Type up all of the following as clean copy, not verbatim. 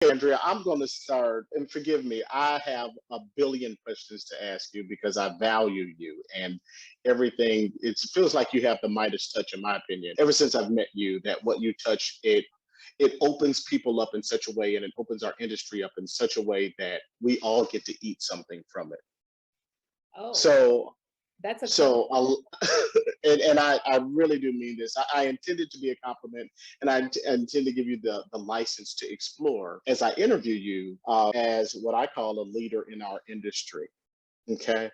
Andrea, I'm going to start, and forgive me, I have a billion questions to ask you because I value you and everything. It feels like you have the Midas touch, in my opinion. Ever since I've met you, that what you touch, it opens people up in such a way, and it opens our industry up in such a way that we all get to eat something from it. Oh, So that's a So, compliment. and I really do mean this. I intended to be a compliment, and I intend to give you the license to explore as I interview you as what I call a leader in our industry. Okay.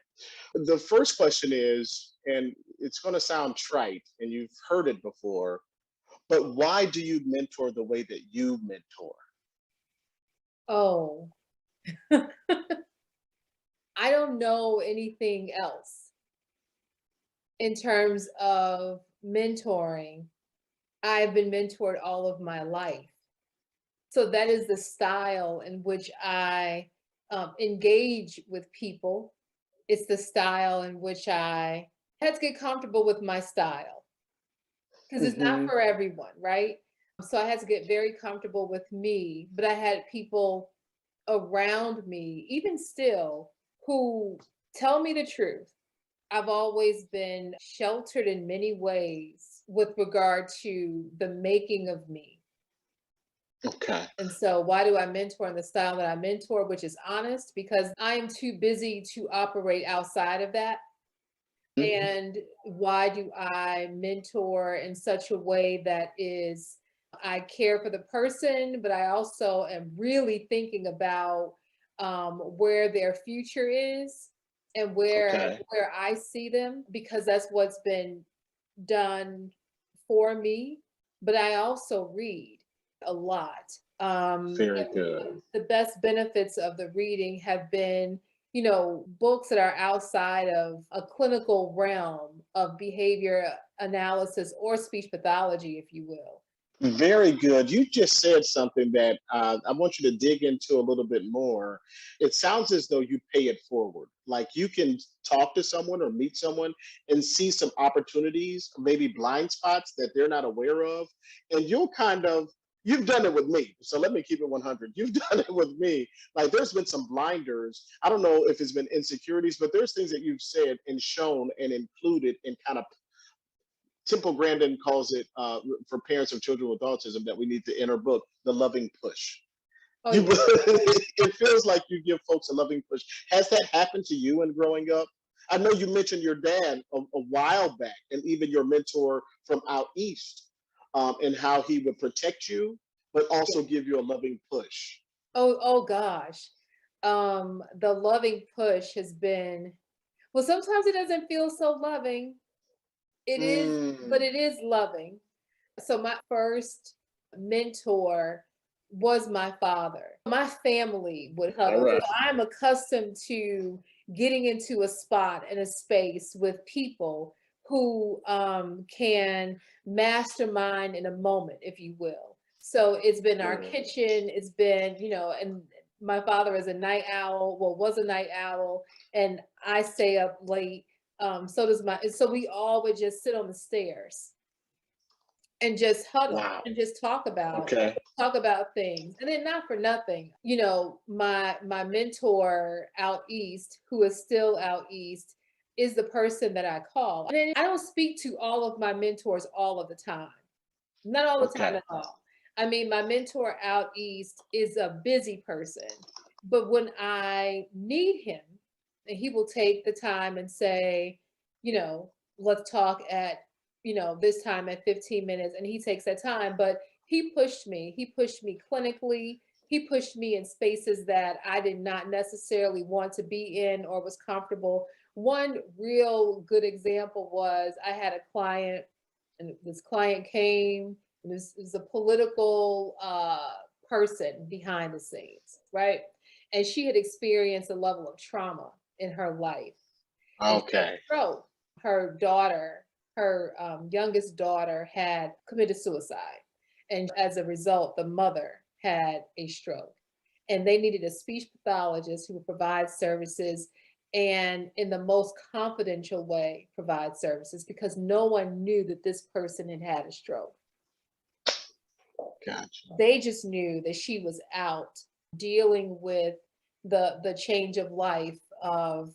The first question is, and it's going to sound trite, and you've heard it before, but why do you mentor the way that you mentor? Oh, I don't know anything else in terms of mentoring. I've been mentored all of my life. So that is the style in which I engage with people. It's the style in which I had to get comfortable with my style because it's not Hmm. for everyone, right? So I had to get very comfortable with me, but I had people around me, even still, who tell me the truth. I've always been sheltered in many ways with regard to the making of me. Okay. And so, why do I mentor in the style that I mentor, which is honest? Because I am too busy to operate outside of that. And why do I mentor in such a way that is, I care for the person, but I also am really thinking about where their future is and Okay. where I see them, because that's what's been done for me. But I also read a lot. Very And good. the best benefits of the reading have been, books that are outside of a clinical realm of behavior analysis or speech pathology, if you will. Very good. You just said something that I want you to dig into a little bit more. It sounds as though you pay it forward. Like you can talk to someone or meet someone and see some opportunities, maybe blind spots that they're not aware of. And you've done it with me. So let me keep it 100. You've done it with me. Like there's been some blinders. I don't know if it's been insecurities, but there's things that you've said and shown and included and kind of Temple Grandin calls it for parents of children with autism that we need to enter book the loving push. Oh You, yeah. it feels like you give folks a loving push. Has that happened to you in growing up? I know you mentioned your dad a while back, and even your mentor from out east, and how he would protect you, but also Yeah. give you a loving push. Oh gosh. The loving push has been, well, sometimes it doesn't feel so loving. It is, but Mm, it is loving. So my first mentor was my father. My family would all huddle. So right. I'm accustomed to getting into a spot and a space with people who can mastermind in a moment, if you will. So it's been our Good. kitchen, it's been, and my father is a night owl, well, was a night owl, and I stay up late. So we all would just sit on the stairs and just huddle Wow. and just Okay. talk about things. And then not for nothing, my mentor out east, who is still out east, is the person that I call. And then I don't speak to all of my mentors all of the time. Not all the time Okay. at all. I mean, my mentor out east is a busy person, but when I need him, and he will take the time and say, let's talk at, this time at 15 minutes. And he takes that time, but he pushed me. He pushed me clinically. He pushed me in spaces that I did not necessarily want to be in or was comfortable. One real good example was I had a client, and this client came, and this is a political person behind the scenes, right? And she had experienced a level of trauma in her life, and she had a Okay. stroke. Her daughter, her youngest daughter, had committed suicide, and as a result, the mother had a stroke, and they needed a speech pathologist who would provide services, and in the most confidential way provide services, because no one knew that this person had had a stroke. Gotcha. They just knew that she was out dealing with the change of life of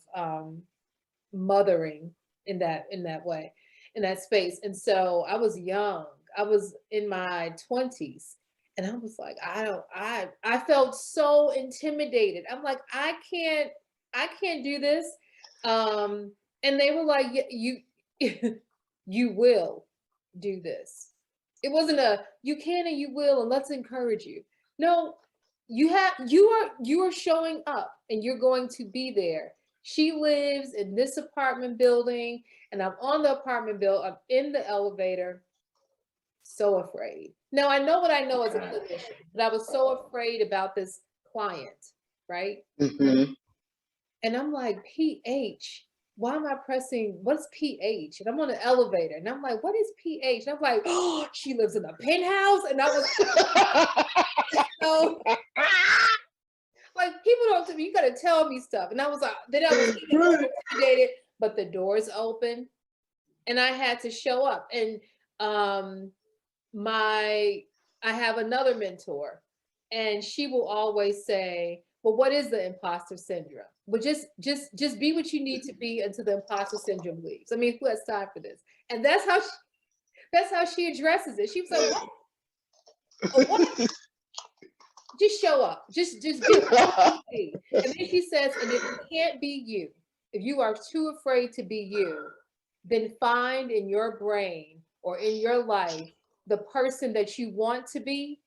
mothering in that way, in that space. And so I was young. I was in my 20s. And I was like, I felt so intimidated. I'm like, I can't do this. And they were like, you you will do this. It wasn't a you can and you will and let's encourage you. No, you are showing up and you're going to be there. She lives in this apartment building and I'm on the apartment building, I'm in the elevator, so afraid. Now I know what I know as a clinician, but I was so afraid about this client, right? Mm-hmm. And I'm like, PH, why am I pressing? What's PH? And I'm on the elevator and I'm like, what is PH? And I'm like, oh, she lives in a penthouse. And I was so like, people don't tell me, you got to tell me stuff. And I was like, then I was even more intimidated, but the doors open and I had to show up. And my I have another mentor and she will always say, well, what is the imposter syndrome? Well, just be what you need to be until the imposter syndrome leaves. I mean, who has time for this? And that's how she addresses it. She was like, what? Oh, what? Just show up. Just be what you be. And then she says, and if you can't be you, if you are too afraid to be you, then find in your brain or in your life the person that you want to be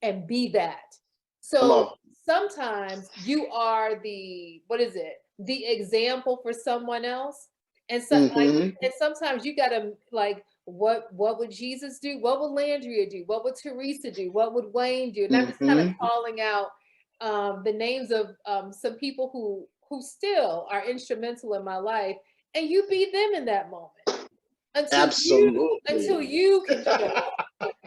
and be that. So Hello. sometimes you are the, what is it? The example for someone else. And so like, Mm-hmm. and sometimes you gotta like, what would Jesus do? What would Landria do? What would Teresa do? What would Wayne do? And I'm just kind of Mm-hmm. calling out the names of some people who still are instrumental in my life, and you be them in that moment until Absolutely. you can show up.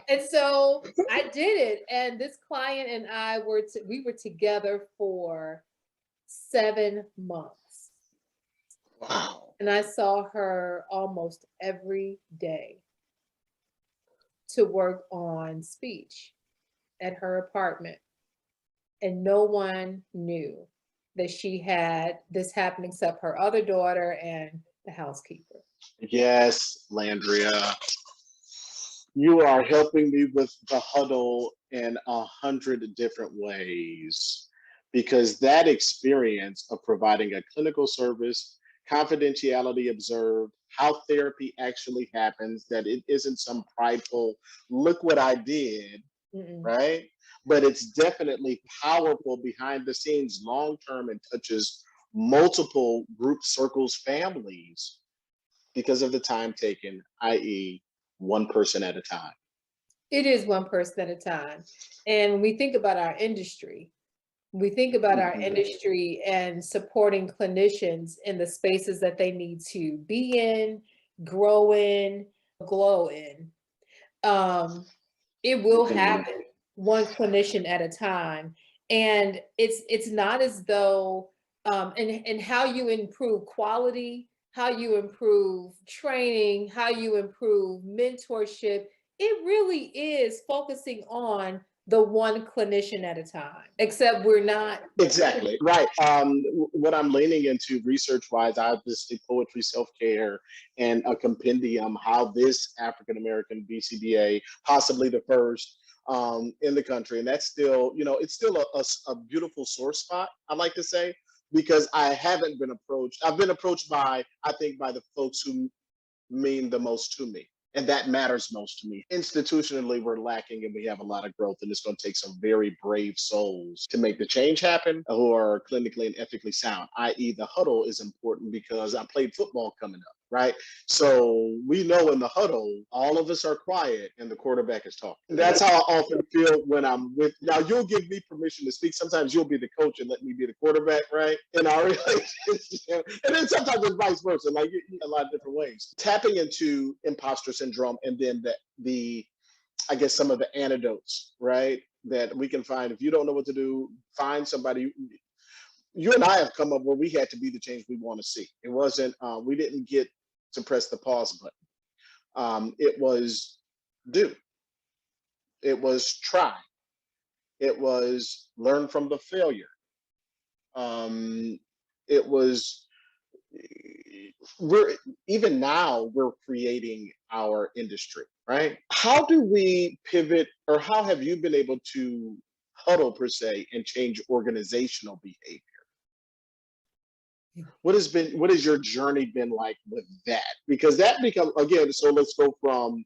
And so I did it, and this client and I we were together for 7 months, Wow. and I saw her almost every day to work on speech at her apartment, and no one knew that she had this happen except her other daughter and the housekeeper. Yes, Landria. You are helping me with the huddle in 100 different ways because that experience of providing a clinical service, confidentiality observed, how therapy actually happens, that it isn't some prideful, look what I did, Mm-mm. right? But it's definitely powerful behind the scenes, long term, and touches multiple group circles, families because of the time taken, i.e., one person at a time. It is one person at a time. And when we think about our industry, we think about our Mhm. industry and supporting clinicians in the spaces that they need to be in, grow in, glow in. Um, it will Mhm. happen one clinician at a time. And it's not as though and how you improve quality, how you improve training, how you improve mentorship, it really is focusing on the one clinician at a time. Except we're not. Exactly right. What I'm leaning into research-wise, obviously poetry, self-care, and a compendium. How this African American BCBA, possibly the first in the country, and that's still, it's still a beautiful sore spot. I like to say because I haven't been approached. I've been approached by, I think, by the folks who mean the most to me. And that matters most to me. Institutionally, we're lacking and we have a lot of growth. And it's going to take some very brave souls to make the change happen who are clinically and ethically sound, i.e., the huddle is important because I played football coming up, right? So we know in the huddle, all of us are quiet and the quarterback is talking. That's how I often feel when I'm with. Now, you'll give me permission to speak. Sometimes you'll be the coach and let me be the quarterback, right? In our relationship. And then sometimes it's vice versa, like a lot of different ways. Tapping into imposter syndrome and then the I guess some of the antidotes, right? That we can find. If you don't know what to do, find somebody. You and I have come up where we had to be the change we want to see. It wasn't, we didn't get to press the pause button. It was do. It was try. It was learn from the failure. It was we're even now we're creating our industry, right? How do we pivot, or how have you been able to huddle per se and change organizational behavior? What has your journey been like with that? Because that becomes, again, so let's go from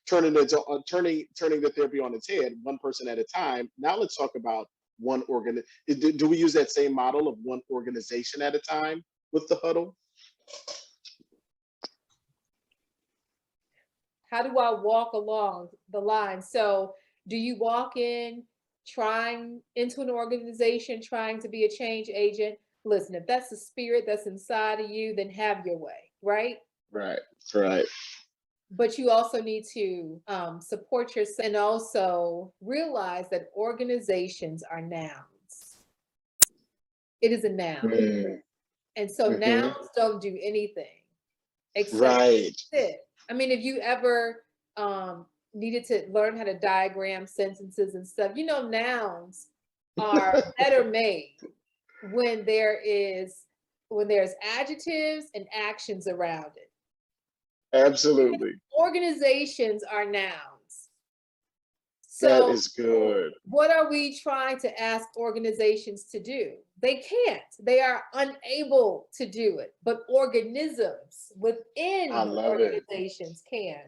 turning the therapy on its head, one person at a time. Now let's talk about one organ. Do we use that same model of one organization at a time with the huddle? How do I walk along the line? So do you walk in trying into an organization, trying to be a change agent? Listen, if that's the spirit that's inside of you, then have your way, right? Right, right. But you also need to support yourself and also realize that organizations are nouns. It is a noun. Mm. And so Hmm. nouns don't do anything except Right. sit. I mean, if you ever needed to learn how to diagram sentences and stuff, you know, nouns are better made when there's adjectives and actions around it. Absolutely. Organizations are nouns. That So is good. what are we trying to ask organizations to do? They can't. They are unable to do it. But organisms I within love it. organizations can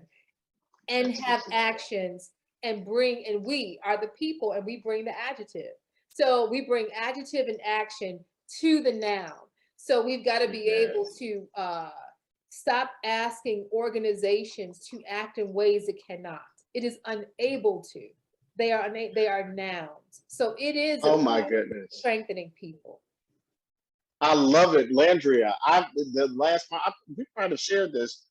and have actions and we are the people and we bring the adjective. So we bring adjective and action to the noun. So we've got to be able Yes. to stop asking organizations to act in ways it cannot. It is unable to. They are nouns. So it is Oh about my goodness. strengthening people. I love it, Landria. The last time we kind of shared this,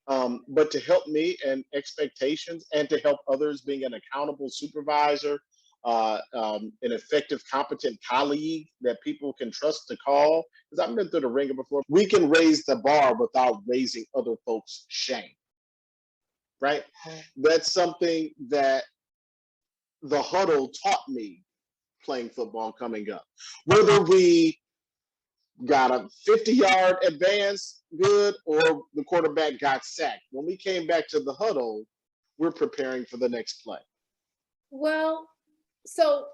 but to help me and expectations, and to help others, being an accountable supervisor, an effective, competent colleague that people can trust to call. Because I've been through the ringer before. We can raise the bar without raising other folks' shame, right? That's something that the huddle taught me playing football coming up. Whether we got a 50-yard advance, good, or the quarterback got sacked. When we came back to the huddle, we're preparing for the next play. Well, so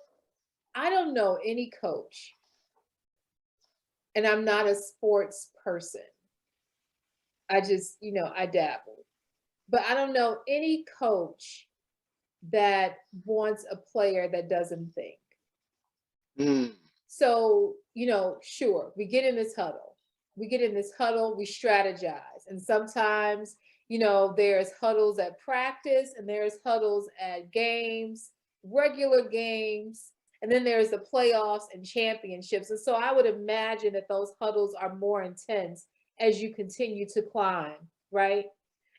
I don't know any coach, and I'm not a sports person. I just, I dabble. But I don't know any coach that wants a player that doesn't think. Mm. So, sure, we get in this huddle. We get in this huddle, we strategize. And sometimes, there's huddles at practice and there's huddles at games, regular games, and then there's the playoffs and championships. And so I would imagine that those huddles are more intense as you continue to climb, right?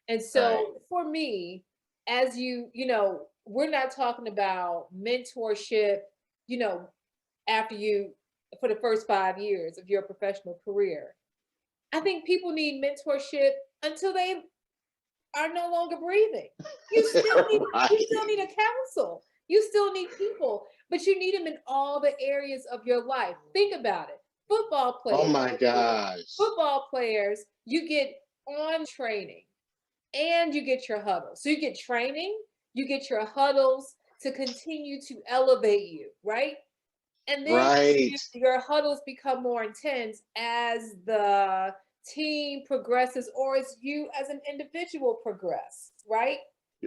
And Right. so for me, as we're not talking about mentorship, you know, after you for the first 5 years of your professional career. I think people need mentorship until they are no longer breathing. You still need Right. you still need a counsel. You still need people, but you need them in all the areas of your life. Think about it. Football Oh players, my gosh. you get on training and you get your huddles. So you get training, you get your huddles to continue to elevate you, right? And then Right. your huddles become more intense as the team progresses or as you as an individual progress, right?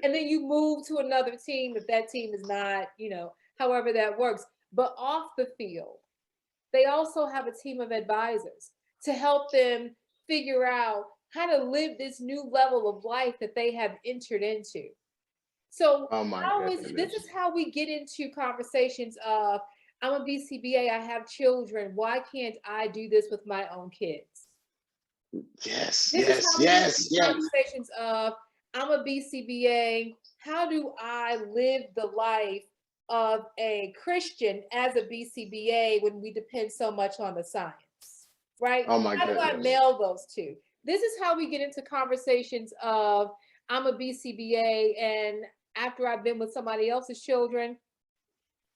And then you move to another team if that team is not, however that works. But off the field, they also have a team of advisors to help them figure out how to live this new level of life that they have entered into. So Oh my this goodness. is how we get into conversations of I'm a BCBA, I have children. Why can't I do this with my own kids? Yes, This is yes, how we get into yes, yes. conversations of I'm a BCBA. How do I live the life of a Christian as a BCBA when we depend so much on the science, right? Oh my How do I goodness. meld those two? This is how we get into conversations of I'm a BCBA and after I've been with somebody else's children,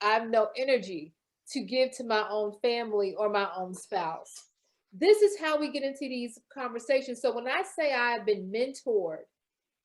I have no energy to give to my own family or my own spouse. This is how we get into these conversations. So when I say I have been mentored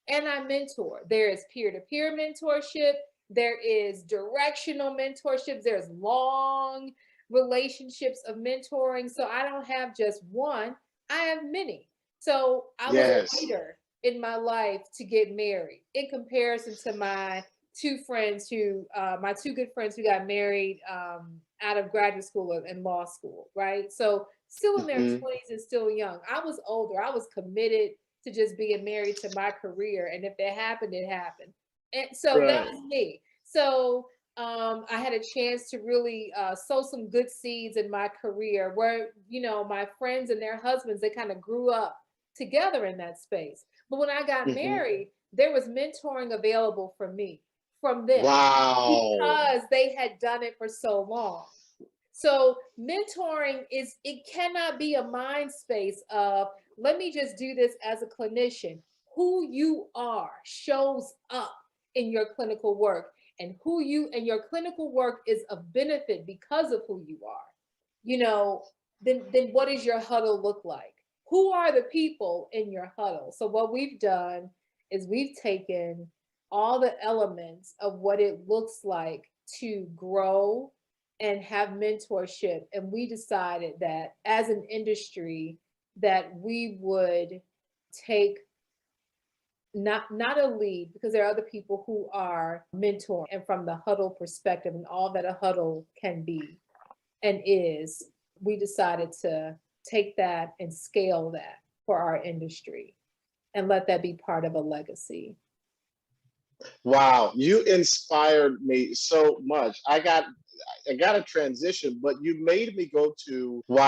and I mentor, there is peer-to-peer mentorship, there is directional mentorships, there's long relationships of mentoring. So I don't have just one, I have many. So I was Yes. later in my life to get married in comparison to my two friends who, my two good friends who got married out of graduate school and law school, right? So still in their Hmm. 20s and still young. I was older. I was committed to just being married to my career. And if it happened, it happened. And so that Right. was me. So I had a chance to really sow some good seeds in my career where, my friends and their husbands, they kind of grew up together in that space. But when I got Hmm. married, there was mentoring available for me from them Wow. because they had done it for so long. So mentoring is, it cannot be a mind space of, let me just do this as a clinician. Who you are shows up in your clinical work, and your clinical work is of benefit because of who you are. You know, then what does your huddle look like? Who are the people in your huddle? So what we've done is we've taken all the elements of what it looks like to grow and have mentorship, and we decided that as an industry that we would take not a lead, because there are other people who are mentoring, and from the huddle perspective and all that a huddle can be and is, we decided to take that and scale that for our industry and let that be part of a legacy. Wow. You inspired me so much. I got a transition, but you made me go to, wow.